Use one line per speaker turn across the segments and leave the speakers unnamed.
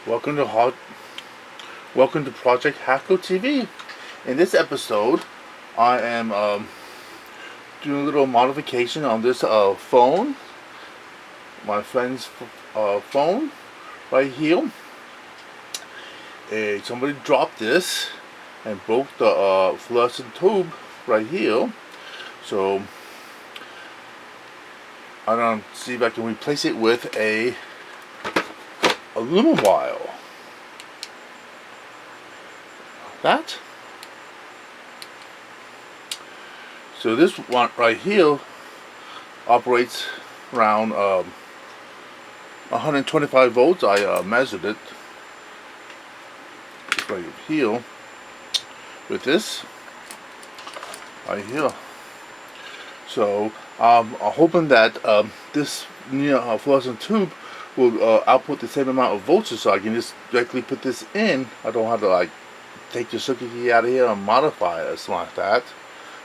Welcome to Welcome to Project Hackle TV. In this episode, I am doing a little modification on this phone, my friend's phone, right here. Somebody dropped this and broke the fluorescent tube right here. So I'm gonna see if I can replace it with a aluminum wire. That. So this one right here operates around 125 volts. I measured it right here with this right here. So I'm hoping that this fluorescent tube will output the same amount of voltage, so I can just directly put this in. I don't have to like take the circuit key out of here and modify it or something like that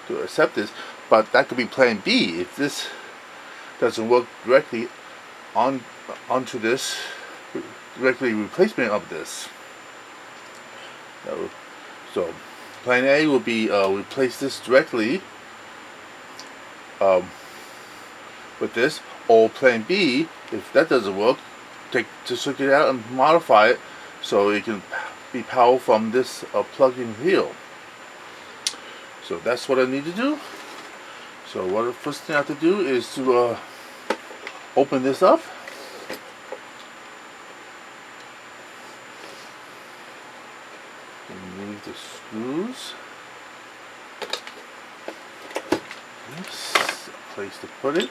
to accept this. But that could be plan B if this doesn't work directly onto this, directly replacement of this. So plan A will be replace this directly with this, or plan B, if that doesn't work, take the circuit out and modify it so it can be powered from this plug-in here. So that's what I need to do. So what the first thing I have to do is to open this up. Remove the screws. Yes, a place to put it.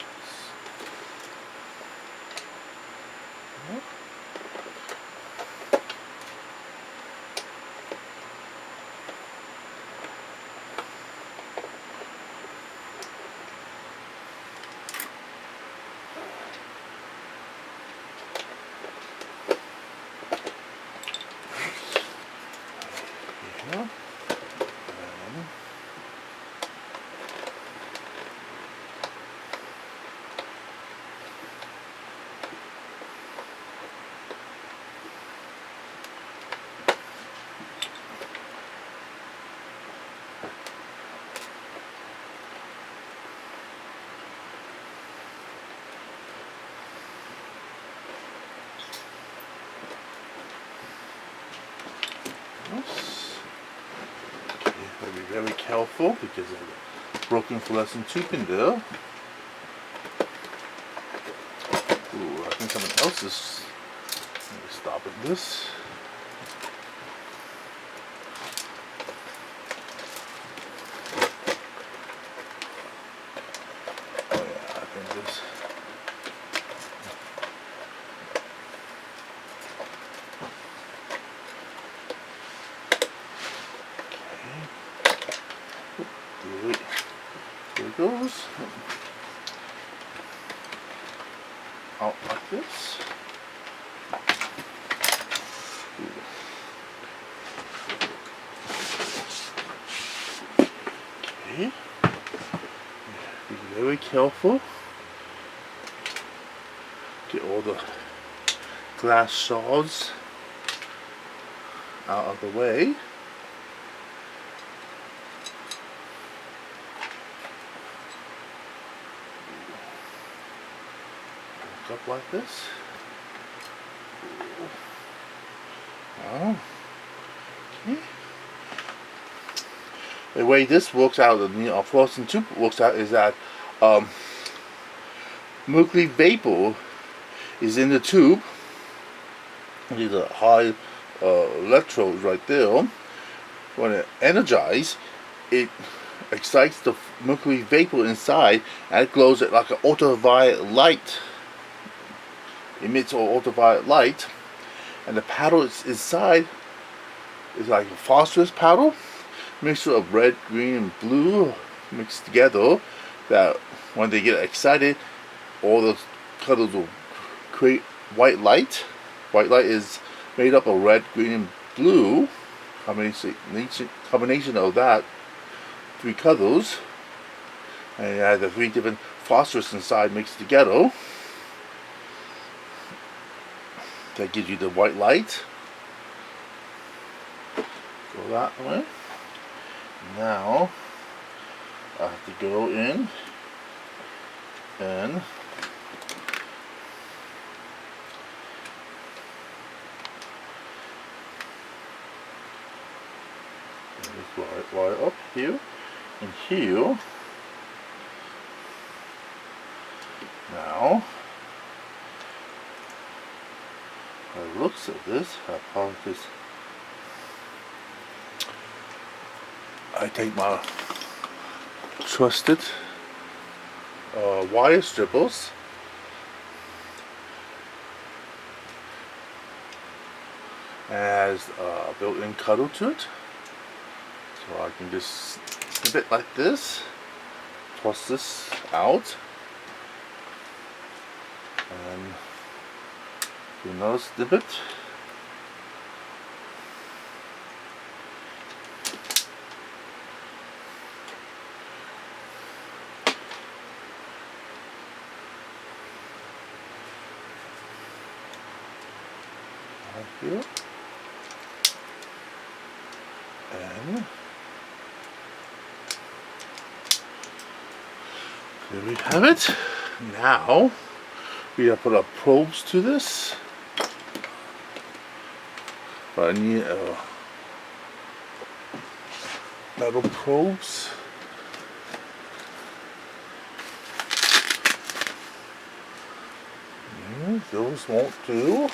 Be very careful because of the broken fluorescent tube in there. Ooh, I think someone else is. Let me stop at this. Oh yeah, I think this. There it goes. Out like this. Okay. Be very careful. Get all the glass shards out of the way. Up like this. Oh. Okay. The way this works out, the fluorescent tube works out, is that mercury vapor is in the tube. These are high electrodes right there. When it energizes, it excites the mercury vapor inside, and it glows like an ultraviolet light. Emits ultraviolet light, and the paddle inside is like a phosphorus paddle, mixture of red, green, and blue mixed together. That when they get excited, all those colors will create white light. White light is made up of red, green, and blue. Combination of that three colors, and it has the three different phosphorus inside mixed together. that gives you the white light. Go that way. Now I have to go in and this wire up here and here. Now, by the looks of this, I take my trusted wire strippers as a built-in cutter to it, so I can just snip it like this, toss this out, and do another snippet. Right here. And there we have it. Now we have put our probes to this. But I need metal probes. Those won't do.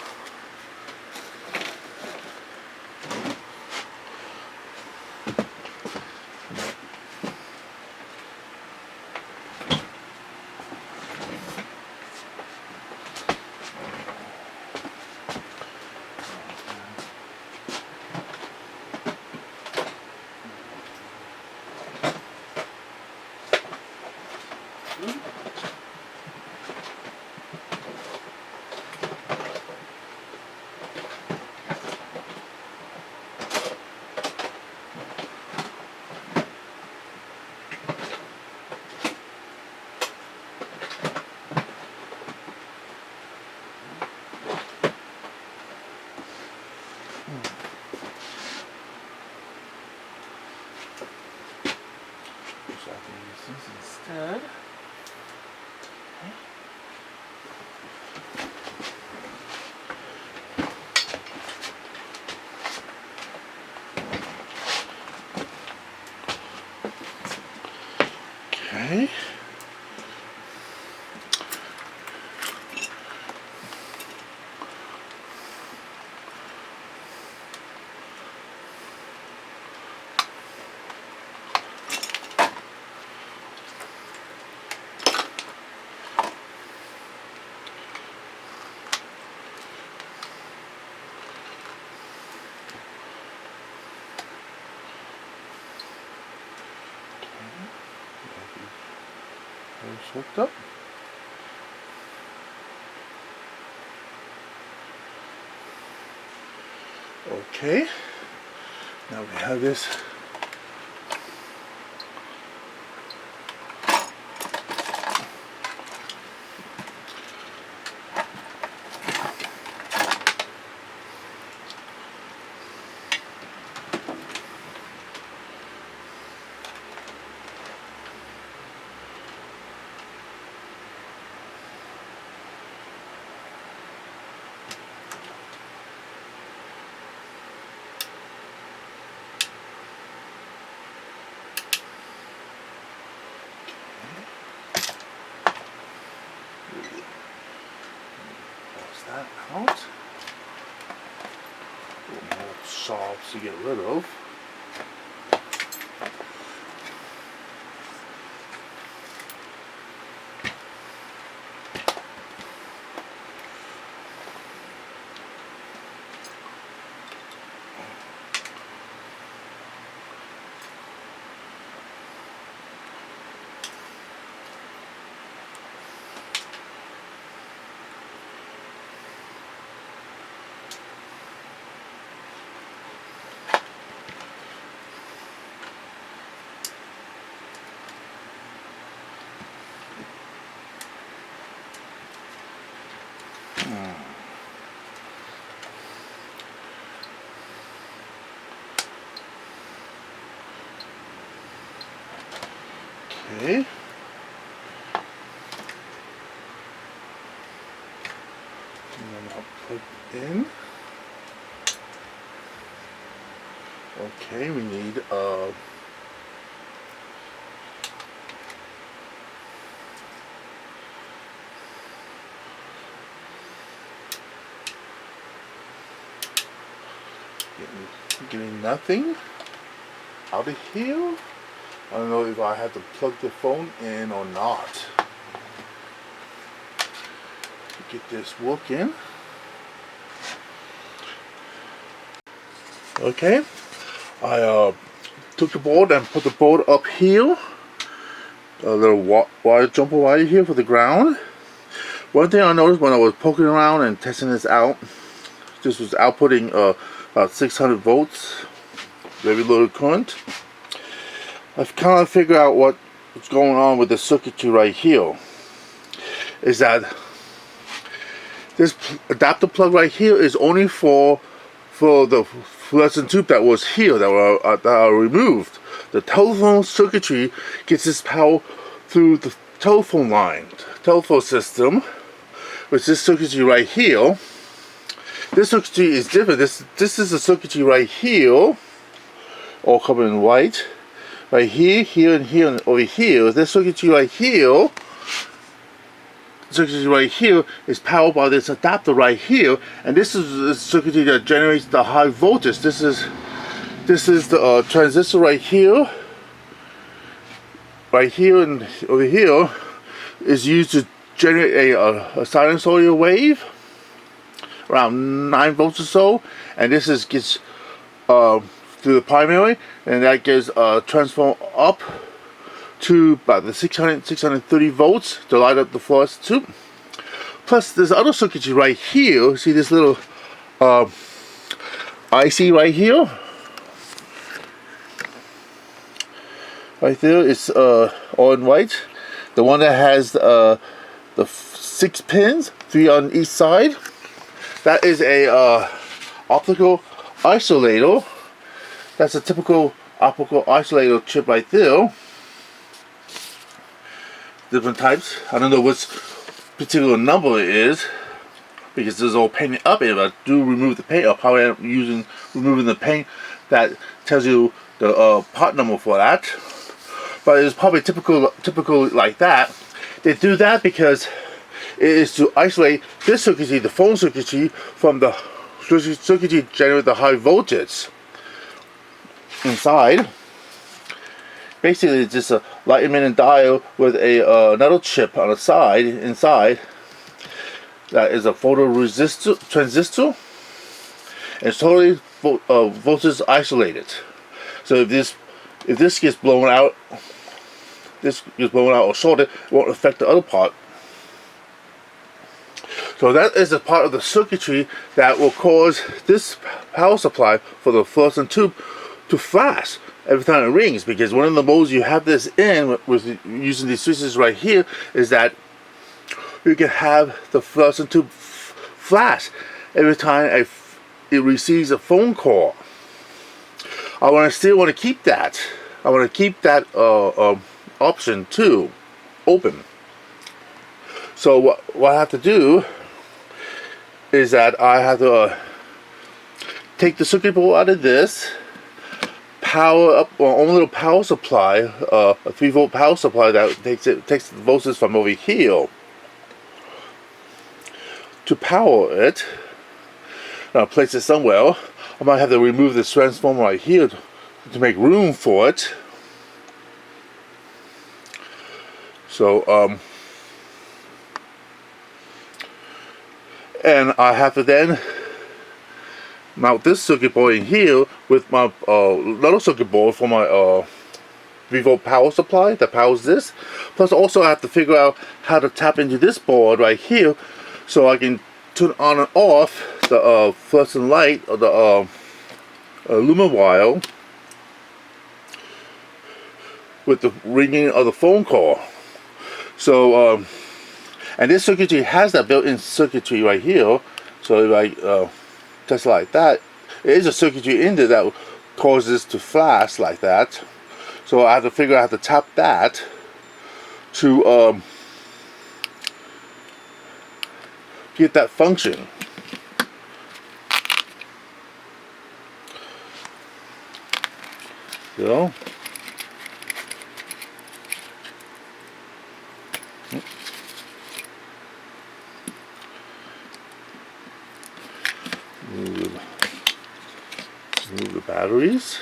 So I can use these instead. Okay. Hooked up. Okay, now we have this that out. A little more sharps to get rid of. Okay. And then I'll put in. Okay, we need getting nothing out of here. I don't know if I have to plug the phone in or not to get this working. Okay, I took the board and put the board up here. A little wire jumper wire here for the ground. One thing I noticed when I was poking around and testing this out, this was outputting about 600 volts, very little current. I've kind of figured out what's going on with the circuitry right here. Is that this adapter plug right here is only for the fluorescent tube that was here that are removed. The telephone circuitry gets its power through the telephone line, telephone system, which this circuitry right here. This circuitry is different. This is the circuitry right here, all covered in white. Right here, here, and here, and over here. This circuitry right here. Circuitry right here is powered by this adapter right here, and this is the circuitry that generates the high voltage. This is the transistor right here, and over here is used to generate a sinusoidal wave around 9 volts or so, and this gets through the primary, and that gets transformed up to about the 630 volts to light up the fluorescent tube. Plus this other circuitry right here, see this little IC right here? Right there, it's all in white. The one that has the 6 pins, 3 on each side. That is a optical isolator. That's a typical optical isolator chip right there. Different types. I don't know which particular number it is because this is all painted up. If I do remove the paint, I'll probably end up removing the paint. That tells you the part number for that. But it's probably typical like that. They do that because it is to isolate this circuitry, the phone circuitry, from the circuitry generate the high voltage inside. Basically, it's just a light emitting diode with another chip on the side inside. That is a photoresistor transistor. And it's totally voltage isolated. So if this gets blown out, or shorted, it won't affect the other part. So that is a part of the circuitry that will cause this power supply for the fluorescent tube to flash every time it rings, because one of the modes you have this in with using these switches right here is that you can have the fluorescent tube flash every time it receives a phone call. I still want to keep that. I want to keep that option too open. So what I have to do is that I have to take the circuit board out of this, power up my own little power supply, a 3-volt power supply that takes the voltage from over here to power it. Now place it somewhere. I might have to remove this transformer right here to make room for it. So and I have to then mount this circuit board in here with my another circuit board for my 3-volt power supply that powers this. Plus also I have to figure out how to tap into this board right here so I can turn on and off the fluorescent light or the lumen wire with the ringing of the phone call. So and this circuitry has that built-in circuitry right here. So if I test it like that, there is a circuitry in there that causes this to flash like that. So I have to figure out how to tap that to get that function. So remove the batteries.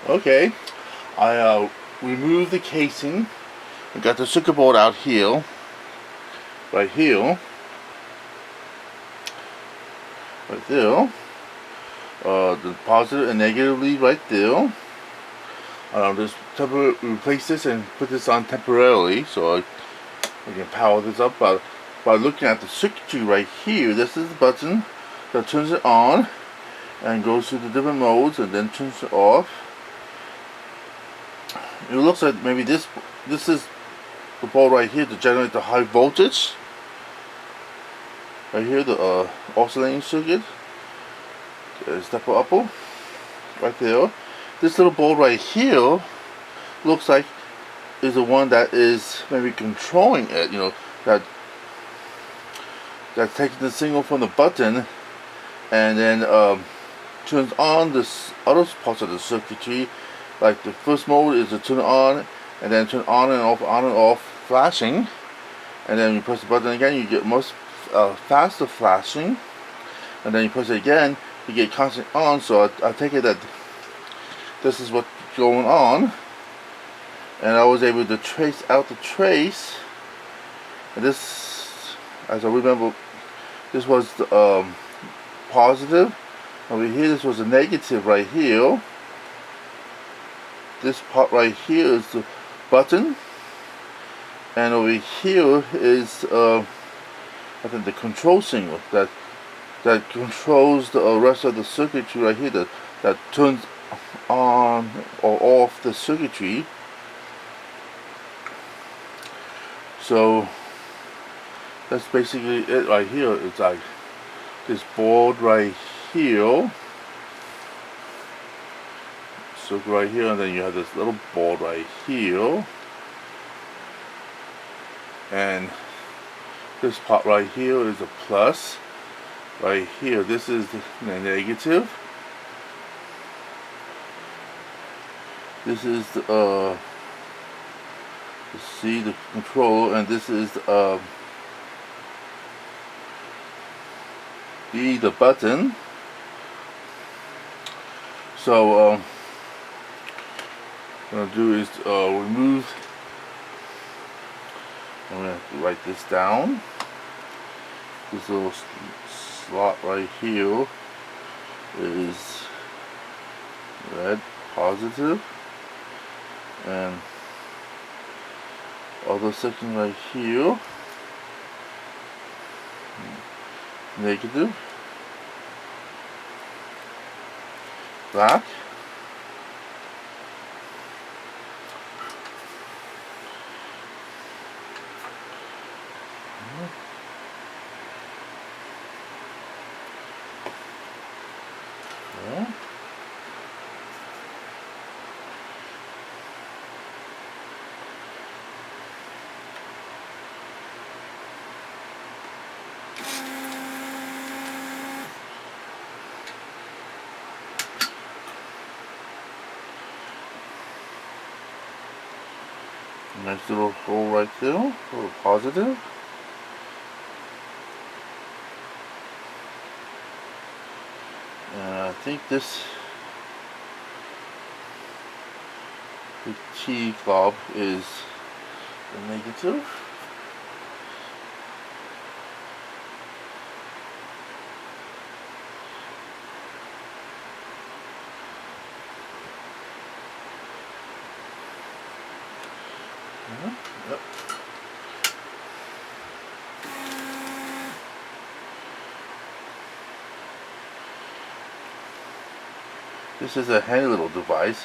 Okay, I removed the casing. I got the circuit board out here, right here, right there. The positive and negative lead right there. Just replace this and put this on temporarily, so I can power this up by looking at the circuitry right here. This is the button that turns it on and goes through the different modes and then turns it off. It looks like maybe this is the board right here to generate the high voltage. Right here, the oscillating circuit. Stepper upper, right there. This little board right here looks like is the one that is maybe controlling it. You know, that's taking the signal from the button and then turns on this other parts of the circuitry. Like the first mode is to turn on and then turn on and off flashing, and then you press the button again, you get most faster flashing, and then you press it again, you get constant on. So I take it that this is what's going on, and I was able to trace out the trace. And this, as I remember, this was the positive. Over here, this was a negative right here. This part right here is the button, and over here is I think the control signal that controls the rest of the circuitry right here, that turns on or off the circuitry. So that's basically it right here. It's like this board right here, circle right here, and then you have this little board right here, and this part right here is a plus. Right here, this is the negative. This is the C, the control, and this is B, the button. So what I'm gonna do is remove. I'm gonna have to write this down. This little slot right here is red, positive, and other section right here, negative, black, yeah. Nice little hole right there, a little positive. And I think this, the T glob is the negative. Yep. This is a handy little device,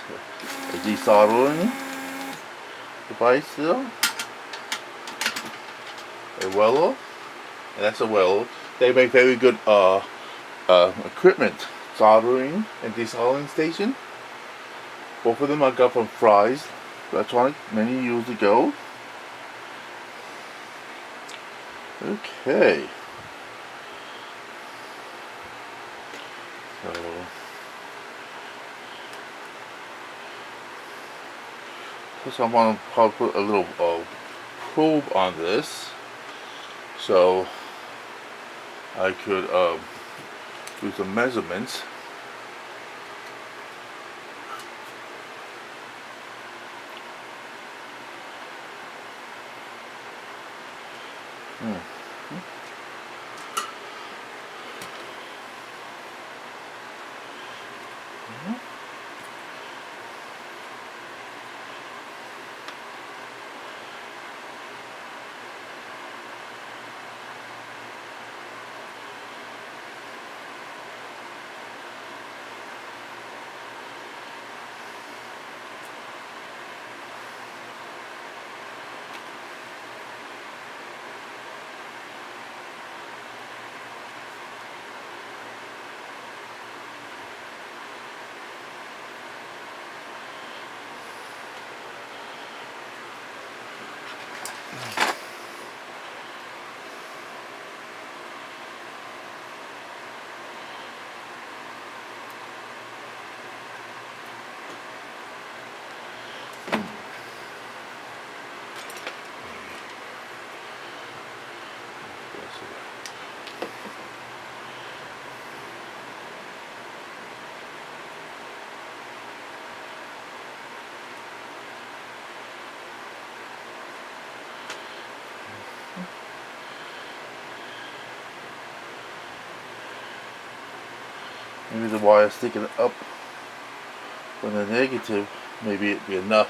a desoldering device there. a welder, and that's a welder. They make very good equipment, soldering and desoldering station. Both of them I got from Fry's Electronic many years ago. Okay. So I'm going to probably put a little probe on this, so I could do some measurements. Maybe the wire sticking up from the negative, maybe it'd be enough.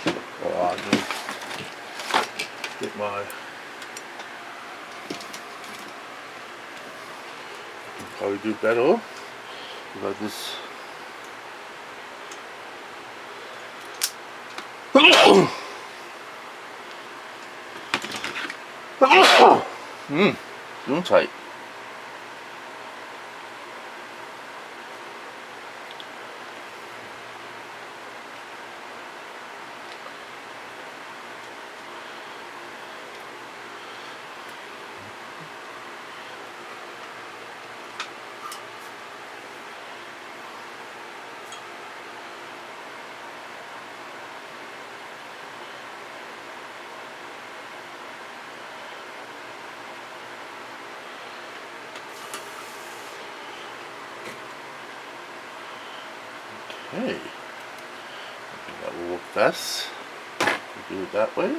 So I'll just get my, probably do better about this. Doing tight. Okay, I think that will work best. We'll do it that way.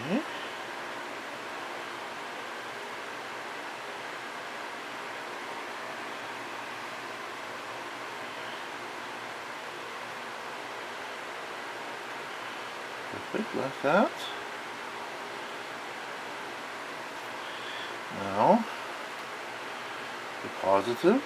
Okay. Perfect, like that. Now, the positive.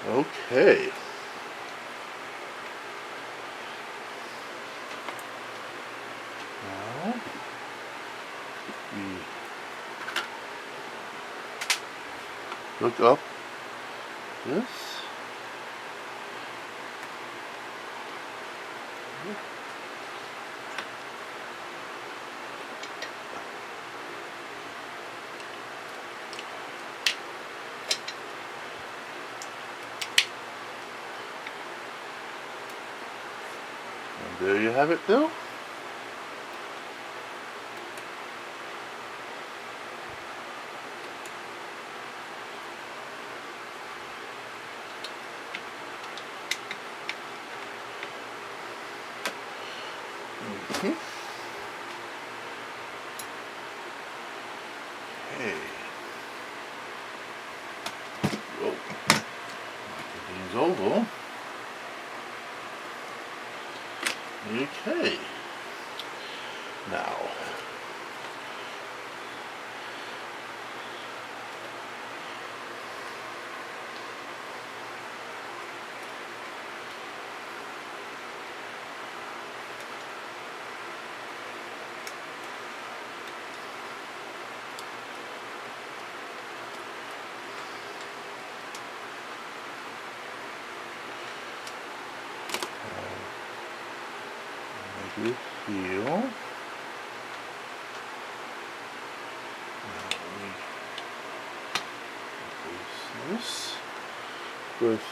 Okay. Now, we hook up this. And there you have it, though. Okay. Whoa. Things over. Okay. Now. Make it here. Now we replace this with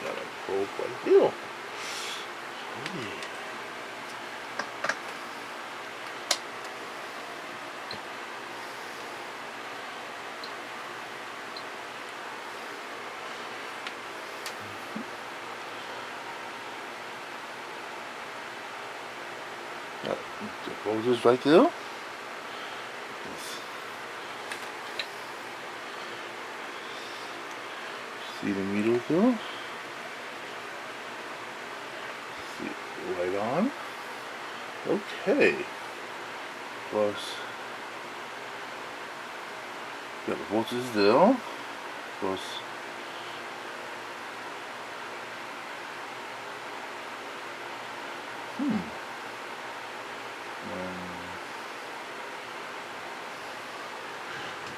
a probe right here. Okay. The roses right there. See the needle there? See, right on. Okay. Plus, got the voltage there. Plus,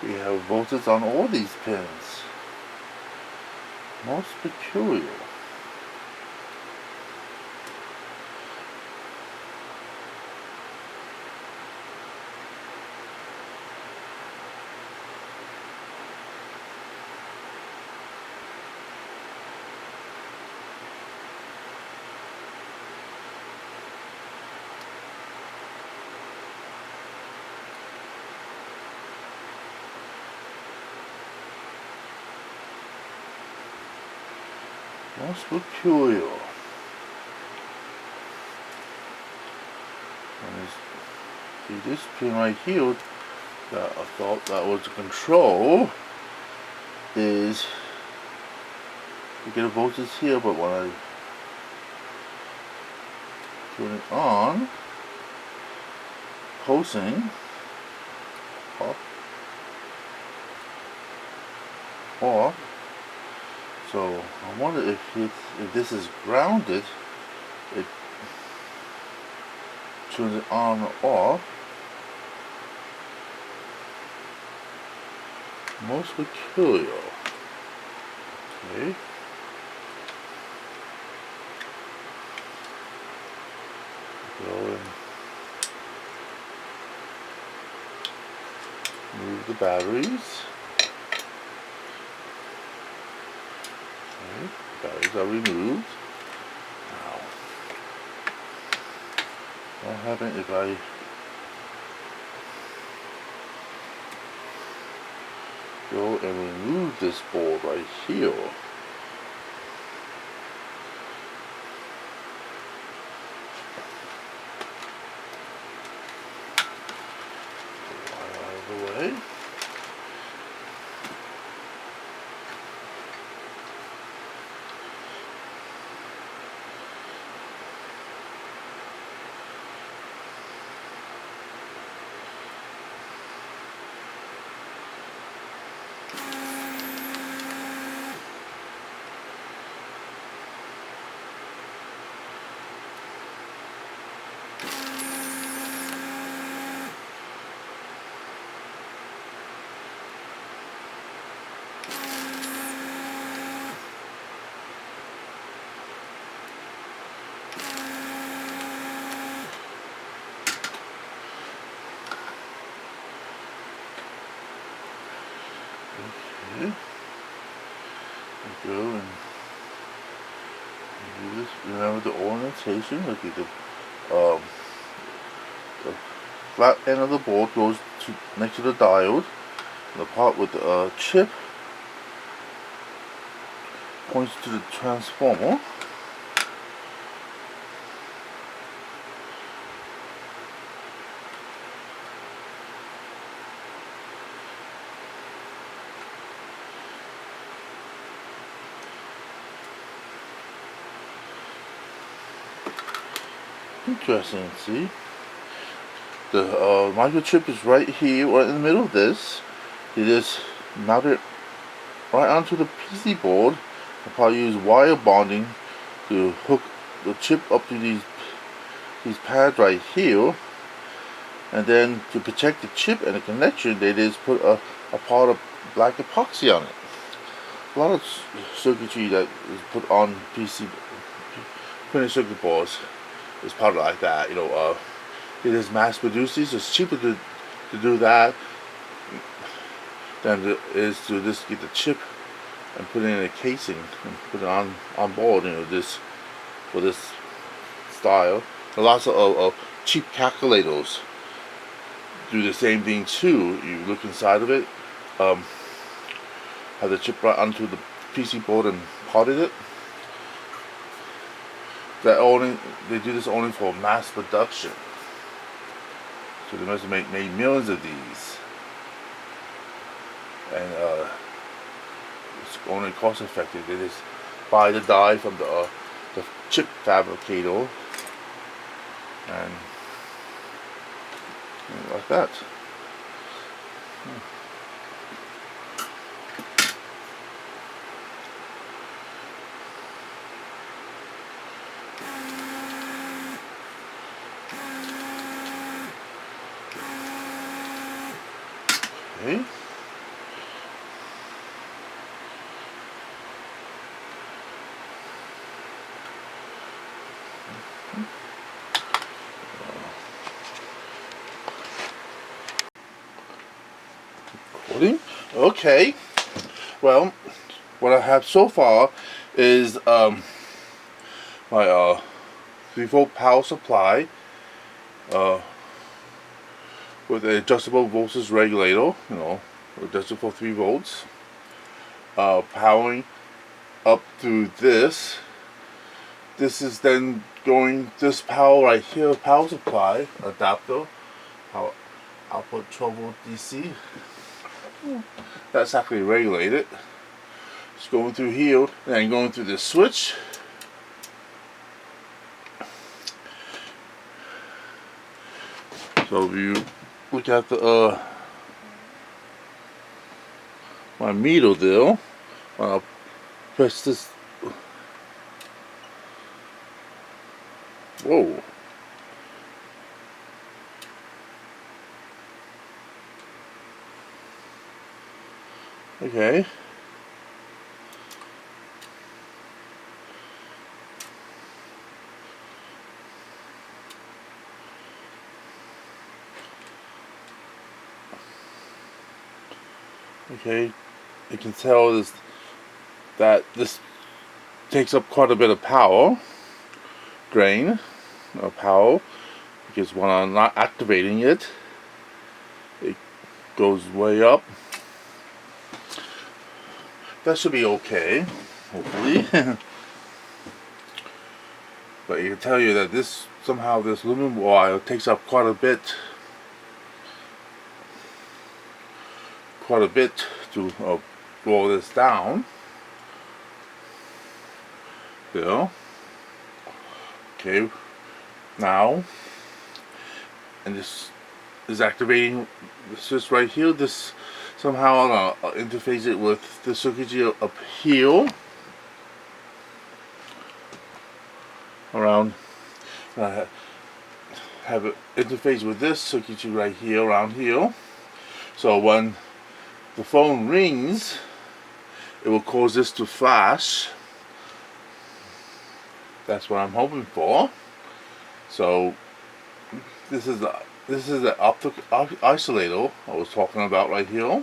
we have voltage on all these pins. Most peculiar. Most peculiar. See this pin right here that I thought that was the control is you get a voltage here, but when I turn it on, pulsing up, off. So I wonder if this is grounded, it turns it on or off. Most peculiar. Okay. Go and move the batteries. Okay. Batteries are removed. Now, what happens if I go and remove this board right here? Out of the way. Okay. Go and do this. Remember the orientation. Look at the flat end of the board goes next to the diode. And the part with the chip points to the transformer. Interesting, see? The microchip is right here, right in the middle of this. It is mounted right onto the PC board. I'll probably use wire bonding to hook the chip up to these pads right here. And then to protect the chip and the connection, they just put a part of black epoxy on it. A lot of circuitry that is put on PC printed circuit boards is part of like that. You know, it is mass produced. It's cheaper to do that than it is to just get the chip and put it in a casing and put it on board. You know, this for this style. And lots of cheap calculators do the same thing too. You look inside of it, have the chip right onto the PC board and potted it. They do this only for mass production. So they must have made millions of these, and it's only cost effective. They just buy the die from the chip fabricator and like that. Okay. Recording. Okay. Well, what I have so far is my 3-volt power supply with an adjustable voltage regulator, you know, adjusted for 3 volts, powering up through this. This is then going, this power right here, power supply adapter, power output 12 volt DC. That's actually regulated. It's going through here and then going through this switch. So if you look at the my meter there, I'll press this. Whoa. Okay. Okay, you can tell that this takes up quite a bit of power drain of power, because when I'm not activating it, it goes way up. That should be okay, hopefully. But you can tell you that this somehow this aluminum wire takes up quite a bit to blow this down. There. Okay. Now, and this is activating this just right here. This somehow I'm gonna interface it with the circuitry up here around. have an interface with this circuitry right here, around here. So when the phone rings, it will cause this to flash. That's what I'm hoping for. So this is the optical isolator I was talking about right here.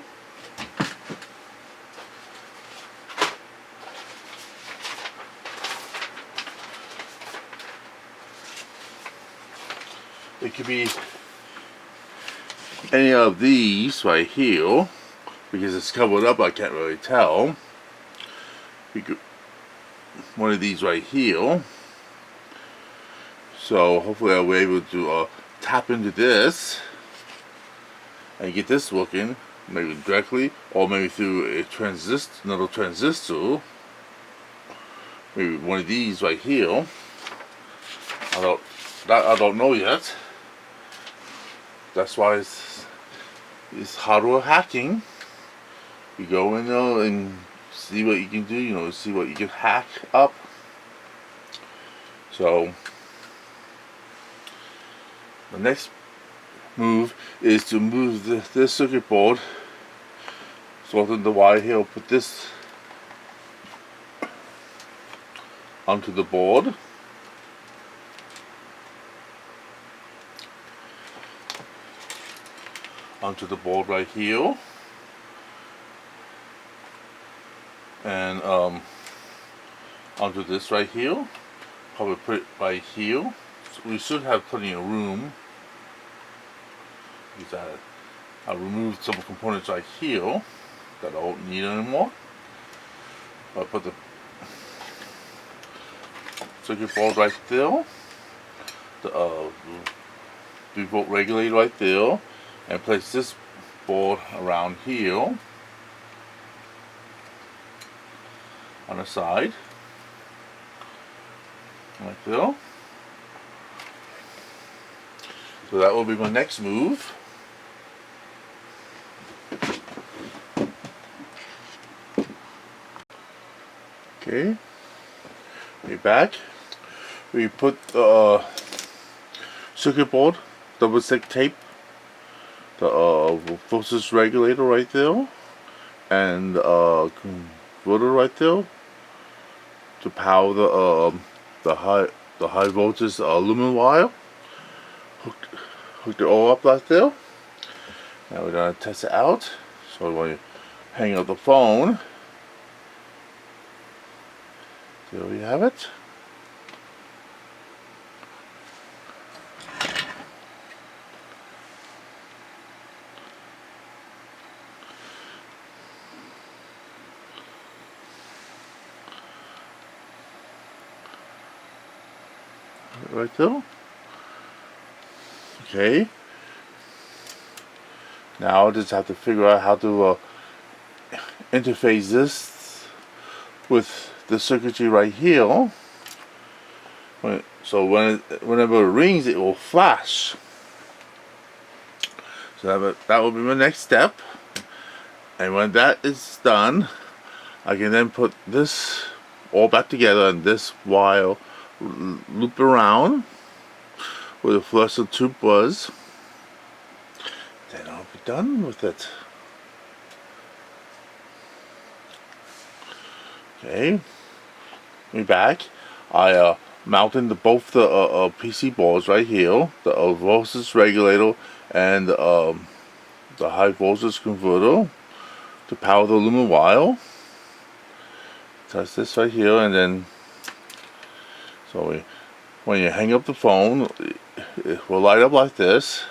It could be any of these right here, because it's covered up, I can't really tell. We could one of these right here. So hopefully I'll be able to tap into this and get this working, maybe directly, or maybe through a another transistor. Maybe one of these right here. I don't know yet. That's why it's hardware hacking. You go in there and see what you can do, see what you can hack up. So the next move is to move this circuit board, shorten the wire here, put this onto the board. Onto the board right here, and onto this right here. Probably put it right here. So we should have plenty of room. I'll remove some components right here that I don't need anymore. I'll put the circuit board right there, the 3-volt regulator right there, and place this board around here on the side, right there. So that will be my next move. Okay, we're back. We put the circuit board, double stick tape, the voltage regulator right there, and converter right there to power the high voltage aluminum wire. Hooked it all up right there. Now we're gonna test it out. So when you hang up the phone, there we have it. Right there. Okay. Now I just have to figure out how to interface this with the circuitry right here. So whenever it rings, it will flash. So that will be my next step. And when that is done, I can then put this all back together and this wire loop around where the fluorescent tube was. Then I'll be done with it. Okay, we're back. I mounted both the PC boards right here, the voltage regulator and the high voltage converter to power the aluminum wire. Test this right here, and then when you hang up the phone, it will light up like this,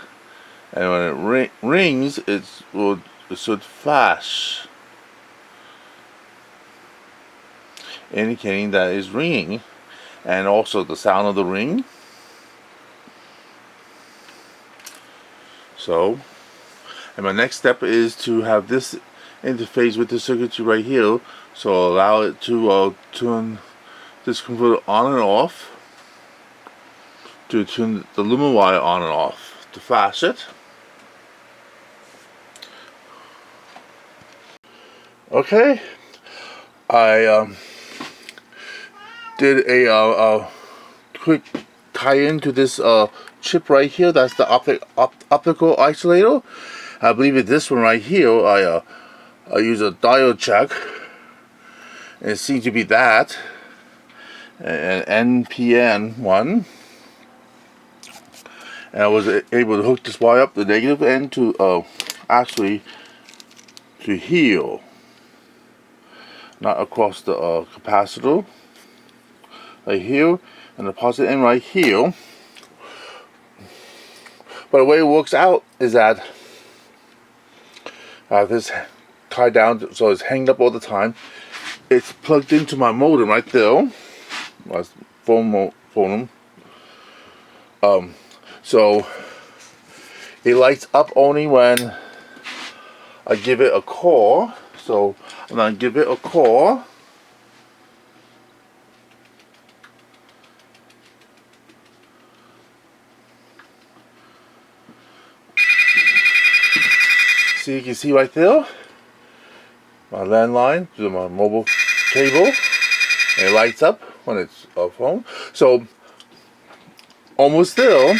and when it rings, it should flash, indicating that it's ringing, and also the sound of the ring. So, and my next step is to have this interface with the circuitry right here, so allow it to turn this converter on and off, to turn the aluminum wire on and off to flash it. Okay, I did a quick tie into this chip right here. That's the optical isolator. I believe it's this one right here. I use a diode check, and it seems to be that, an NPN one. And I was able to hook this wire up the negative end to actually to here, not across the capacitor, right here, and the positive end right here. But the way it works out is that I have this tied down so it's hanging up all the time. It's plugged into my modem right there, my phone. So it lights up only when I give it a call. So I'm gonna give it a call. See, you can see right there my landline to my mobile cable, and it lights up when it's a phone. So almost there.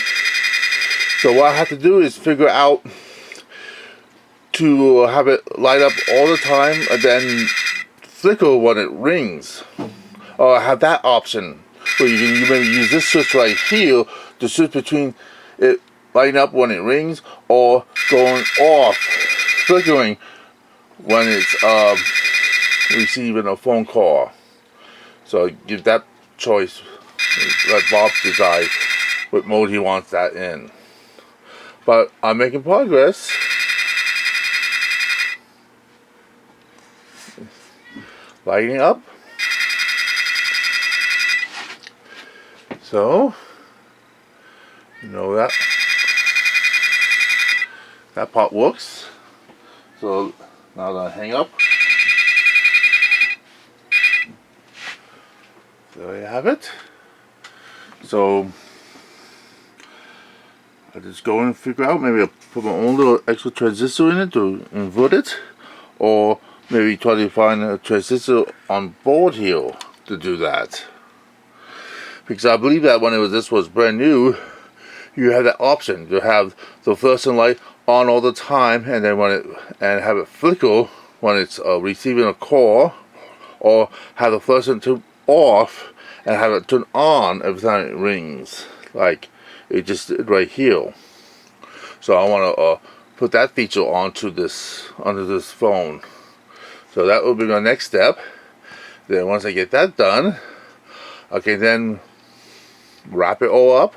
So what I have to do is figure out to have it light up all the time and then flicker when it rings. Or I have that option. So you can maybe use this switch right here to switch between it lighting up when it rings or going off, flickering when it's receiving a phone call. So give that choice. Let Bob decide what mode he wants that in. But I'm making progress. Lighting up. So, you know that part works. So now I'm gonna hang up. There you have it. So I just go and figure out, maybe I'll put my own little extra transistor in it to invert it, or maybe try to find a transistor on board here to do that. Because I believe that when this was brand new, you have that option to have the fluorescent light on all the time, and then and have it flicker when it's receiving a call, or have the fluorescent tube off and have it turn on every time it rings, like it just did right here. So I want to put that feature onto this phone. So that will be my next step. Then once I get that done, I can then wrap it all up,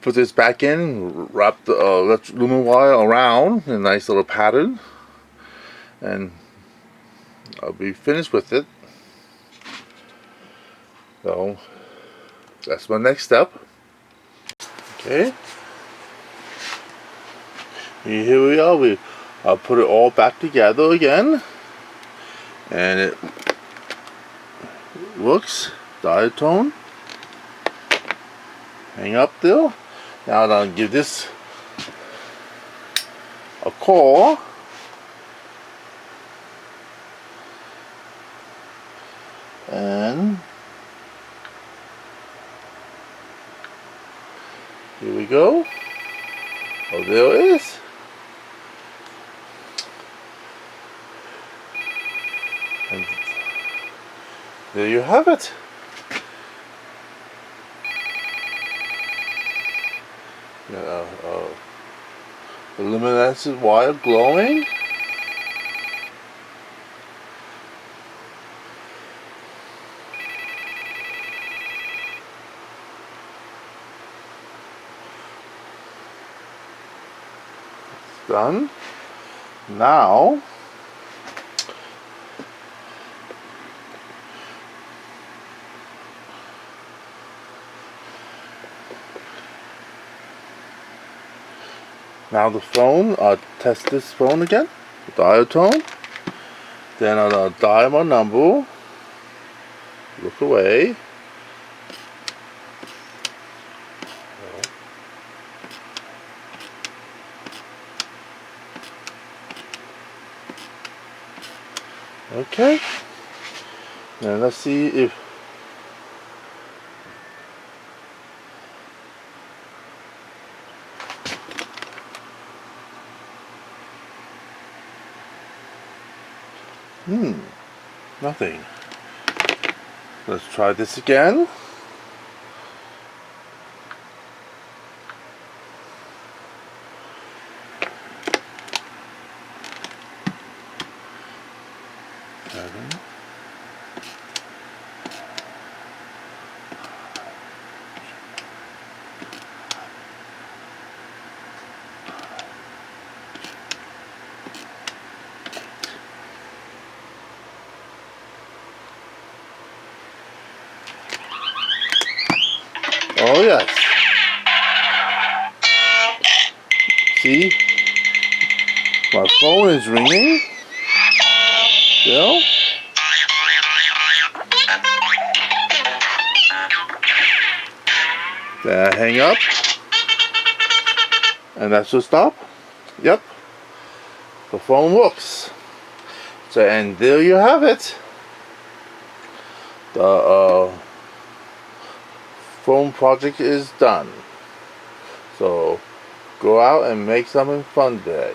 put this back in, wrap the Electroluminescent wire around in a nice little pattern, and I'll be finished with it. So that's my next step. Okay. Here we are. I'll put it all back together again, and it works. Diatone. Hang up there. Now I'll give this a call. And here we go. Oh, there it is. And there you have it. The luminescent wire glowing. It's done. Now the phone, I'll test this phone again, dial tone. Then I'll dial my number, look away. Okay, now let's see if Nothing. Let's try this again. Oh yes. See? My phone is ringing. Still. Then I hang up. And that should stop. Yep. The phone works. So, and there you have it. The phone project is done. So go out and make something fun today.